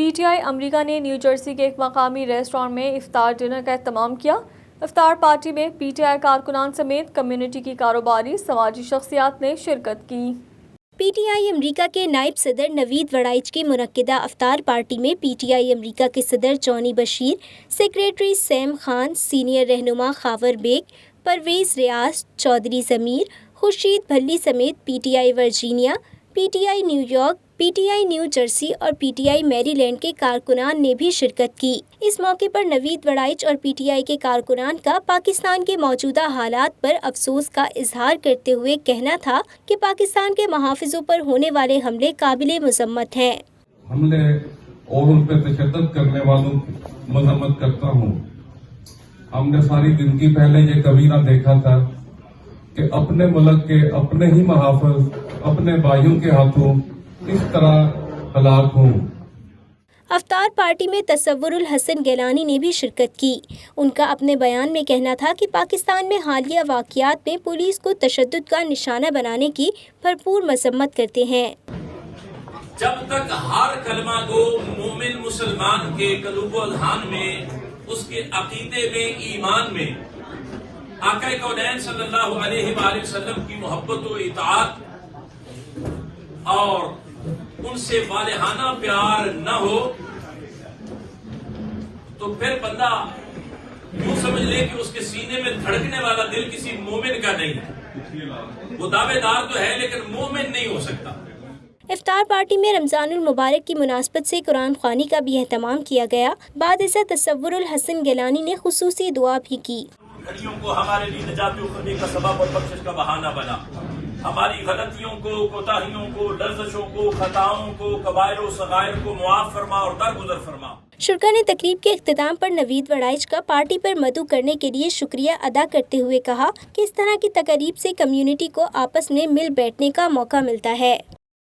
P T I امریکہ نے new Jersey کے ایک مقامی ریسٹورانٹ میں افطار ڈنر کا اہتمام کیا۔ افطار پارٹی میں پی ٹی آئی کارکنان سمیت کمیونٹی کی کاروباری سماجی شخصیات نے شرکت کی۔ پی ٹی آئی امریکہ کے نائب صدر نوید وڑائچ کی منعقدہ افطار پارٹی میں پی ٹی آئی امریکہ کے صدر جانی Bashir, secretary same Khan, senior رہنما خاور بیگ، پرویز ریاض، چودھری ضمیر، خورشید بھلی سمیت P T I Virginia, P T I knew York, P T I knew Jersey اور پی ٹی آئی میری لینڈ کے کارکنان نے بھی شرکت کی۔ اس موقع پر نوید وڑائچ اور پی ٹی آئی کے کارکنان کا پاکستان کے موجودہ حالات پر افسوس کا اظہار کرتے ہوئے کہنا تھا کہ پاکستان کے محافظوں پر ہونے والے حملے قابل مذمت ہیں۔ حملے اور ان پہ تشدد کرنے والوں کی مذمت کرتا ہوں۔ ہم نے ساری زندگی پہلے یہ کبھی نہ دیکھا تھا کہ اپنے ملک کے اپنے ہی محافظ اپنے بھائیوں کے ہاتھوں اس طرح ہلاک ہوں۔ افطار پارٹی میں تصور الحسن گیلانی نے بھی شرکت کی۔ ان کا اپنے بیان میں کہنا تھا کہ پاکستان میں حالیہ واقعات میں پولیس کو تشدد کا نشانہ بنانے کی بھرپور مذمت کرتے ہیں۔ جب تک ہر کلمہ گو مومن مسلمان کے قلوب و اذہان میں، اس کے عقیدے میں، ایمان میں آقا کونین صلی اللہ علیہ وآلہ وسلم کی محبت و اطاعت اور ان سے والہانہ پیار نہ ہو تو پھر بندہ یوں سمجھ لے کہ اس کے سینے میں دھڑکنے والا دل کسی مومن کا نہیں ہے۔ وہ دعوے دار تو ہے لیکن مومن نہیں ہو سکتا۔ افطار پارٹی میں رمضان المبارک کی مناسبت سے قرآن خوانی کا بھی اہتمام کیا گیا۔ بعد ازاں تصور الحسن گیلانی نے خصوصی دعا بھی کی۔ گھڑیوں کو ہمارے لیے نجات و خروجی کا سبب اور بخشش کا بہانہ بنا۔ ہماری غلطیوں کو، کوتاہیوں کو، لرزشوں کو، خطاؤں کو، کبائر و صغائر کو معاف فرما اور درگزر فرما۔ شرکا نے تقریب کے اختتام پر نوید وڑائچ کا پارٹی پر مدعو کرنے کے لیے شکریہ ادا کرتے ہوئے کہا کہ اس طرح کی تقاریب سے کمیونٹی کو آپس میں مل بیٹھنے کا موقع ملتا ہے۔